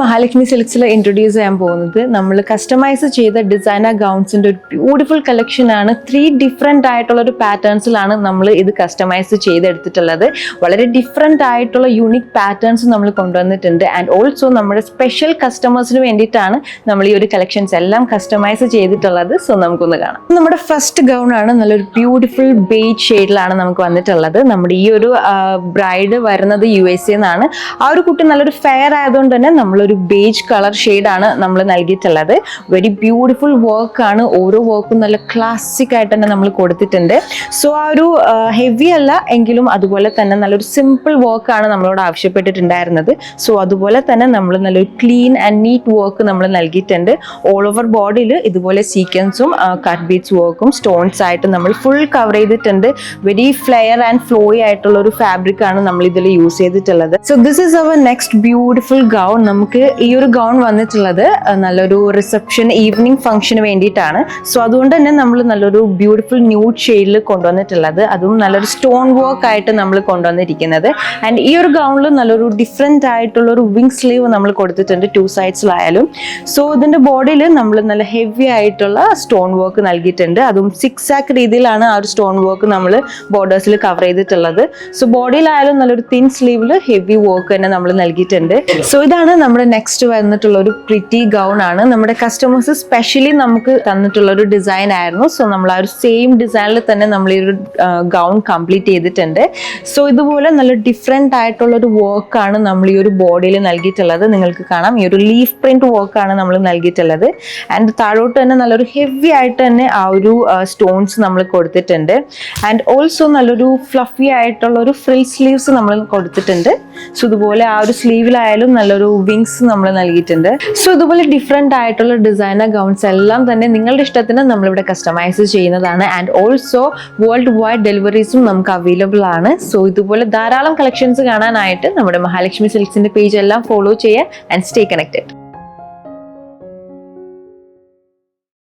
Mahalakshmi സിൽക്സിൽ introduce ചെയ്യാൻ പോകുന്നത് നമ്മൾ കസ്റ്റമൈസ് ചെയ്ത ഡിസൈനർ ഗൗൺസിന്റെ ഒരു ബ്യൂട്ടിഫുൾ കളക്ഷൻ ആണ്. 3 ഡിഫറെന്റ് ആയിട്ടുള്ള ഒരു പാറ്റേൺസിലാണ് നമ്മൾ ഇത് കസ്റ്റമൈസ് ചെയ്തെടുത്തിട്ടുള്ളത്. വളരെ ഡിഫറെന്റ് ആയിട്ടുള്ള യൂണിക് പാറ്റേൺസ് നമ്മൾ കൊണ്ടുവന്നിട്ടുണ്ട്. ആൻഡ് ഓൾസോ നമ്മുടെ സ്പെഷ്യൽ കസ്റ്റമേഴ്സിന് വേണ്ടിയിട്ടാണ് നമ്മൾ ഈ ഒരു കളക്ഷൻസ് എല്ലാം കസ്റ്റമൈസ് ചെയ്തിട്ടുള്ളത്. സോ നമുക്കൊന്ന് കാണാം. നമ്മുടെ ഫസ്റ്റ് ഗൗൺ ആണ്. നല്ലൊരു ബ്യൂട്ടിഫുൾ ബേജ് ഷെയ്ഡിലാണ് നമുക്ക് വന്നിട്ടുള്ളത്. നമ്മുടെ ഈ ഒരു ബ്രൈഡ് വരുന്നത് USA എന്നാണ്. ആ ഒരു കുട്ടി നല്ലൊരു ഫെയർ ആയതുകൊണ്ട് തന്നെ നമ്മളൊരു ബേജ് കളർ ഷെയ്ഡാണ് നമ്മൾ നൽകിയിട്ടുള്ളത്. വെരി ബ്യൂട്ടിഫുൾ വർക്ക് ആണ്. ഓരോ വർക്കും നല്ല ക്ലാസിക് ആയിട്ട് തന്നെ നമ്മൾ കൊടുത്തിട്ടുണ്ട്. സോ ആ ഒരു ഹെവി അല്ല എങ്കിലും അതുപോലെ തന്നെ നല്ലൊരു സിമ്പിൾ വർക്കാണ് നമ്മളോട് ആവശ്യപ്പെട്ടിട്ടുണ്ടായിരുന്നത്. സോ അതുപോലെ തന്നെ നമ്മൾ നല്ലൊരു ക്ലീൻ ആൻഡ് നീറ്റ് വർക്ക് നമ്മൾ നൽകിയിട്ടുണ്ട്. ഓൾ ഓവർ ബോഡിയിൽ ഇതുപോലെ സീക്വൻസും കട്ട് ബീഡ്സ് വർക്കും സ്റ്റോൺസ് ആയിട്ട് നമ്മൾ ഫുൾ കവർ ചെയ്തിട്ടുണ്ട്. വെരി ഫ്ലെയർ ആൻഡ് ഫ്ലോയി ആയിട്ടുള്ള ഒരു ഫാബ്രിക് ആണ് നമ്മൾ ഇതിൽ യൂസ് ചെയ്തിട്ടുള്ളത്. So this is our next beautiful gown. നമുക്ക് ഈ ഒരു ഗൗൺ വന്നിട്ടുള്ളത് നല്ലൊരു റിസപ്ഷൻ ഈവനിങ് ഫംഗ്ഷന് വേണ്ടിയിട്ടാണ്. സോ അതുകൊണ്ട് തന്നെ നമ്മൾ നല്ലൊരു ബ്യൂട്ടിഫുൾ ന്യൂഡ് ഷെയ്ഡിൽ കൊണ്ടുവന്നിട്ടുള്ളത്. അതും നല്ലൊരു സ്റ്റോൺ വർക്ക് ആയിട്ട് നമ്മൾ കൊണ്ടുവന്നിരിക്കുന്നത്. ആൻഡ് ഈ ഒരു ഗൗണിൽ നല്ലൊരു ഡിഫറെന്റ് ആയിട്ടുള്ള ഒരു വിങ് സ്ലീവ് നമ്മൾ കൊടുത്തിട്ടുണ്ട് 2 സൈഡ്സിലായാലും. സോ ഇതിന്റെ ബോഡിയിൽ നമ്മൾ നല്ല ഹെവി ആയിട്ടുള്ള സ്റ്റോൺ വർക്ക് നൽകിയിട്ടുണ്ട്. അതും 6 ആക്ക് രീതിയിലാണ് ആ ഒരു സ്റ്റോൺ വർക്ക് നമ്മൾ ബോർഡേഴ്സിൽ കവർ ചെയ്തിട്ടുള്ളത്. സോ ബോഡിയിലായാലും നല്ലൊരു തിൻ സ്ലീവിൽ ഹെവി വർക്ക് തന്നെ നമ്മൾ നൽകിയിട്ടുണ്ട്. സോ ഇതാണ് നമ്മുടെ നെക്സ്റ്റ് വന്നിട്ടുള്ള ഒരു പ്രിറ്റി ഗൗൺ ആണ്. നമ്മുടെ കസ്റ്റമേഴ്സ് സ്പെഷ്യലി നമുക്ക് തന്നിട്ടുള്ള ഒരു ഡിസൈൻ ആയിരുന്നു. സോ നമ്മൾ ആ ഒരു സെയിം ഡിസൈനിൽ തന്നെ നമ്മൾ ഈ ഒരു ഗൗൺ കംപ്ലീറ്റ് ചെയ്തിട്ടുണ്ട്. സോ ഇതുപോലെ നല്ല ഡിഫറെന്റ് ആയിട്ടുള്ള ഒരു വർക്കാണ് നമ്മൾ ഈ ഒരു ബോഡിയിൽ നൽകിയിട്ടുള്ളത്. നിങ്ങൾക്ക് കാണാം ഈ ഒരു ലീഫ് പ്രിന്റ് വർക്കാണ് നമ്മൾ നൽകിയിട്ടുള്ളത്. ആൻഡ് താഴോട്ട് തന്നെ നല്ലൊരു ഹെവി ആയിട്ട് തന്നെ ആ ഒരു സ്റ്റോൺസ് നമ്മൾ കൊടുത്തിട്ടുണ്ട്. ആൻഡ് ഓൾസോ നല്ലൊരു ഫ്ലഫി ആയിട്ടുള്ള ഒരു ഫ്രിൽ സ്ലീവ്സ് നമ്മൾ കൊടുത്തിട്ടുണ്ട്. സോ ഇതുപോലെ ആ ഒരു സ്ലീവിലായാലും നല്ലൊരു വിങ്സ് നമ്മൾ നൽകിയിട്ടുണ്ട്. സോ ഇതുപോലെ ഡിഫറെന്റ് ആയിട്ടുള്ള ഡിസൈനർ ഗൗൺസ് എല്ലാം തന്നെ നിങ്ങളുടെ ഇഷ്ടത്തിന് നമ്മളിവിടെ കസ്റ്റമൈസ് ചെയ്യുന്നതാണ്. ആൻഡ് ഓൾസോ വേൾഡ് വൈഡ് ഡെലിവറീസും നമുക്ക് അവൈലബിൾ ആണ്. സോ ഇതുപോലെ ധാരാളം കളക്ഷൻസ് കാണാനായിട്ട് നമ്മുടെ മഹാലക്ഷ്മി സിൽക്സിന്റെ പേജ് എല്ലാം ഫോളോ ചെയ്യുക ആൻഡ് സ്റ്റേ കണക്റ്റഡ്.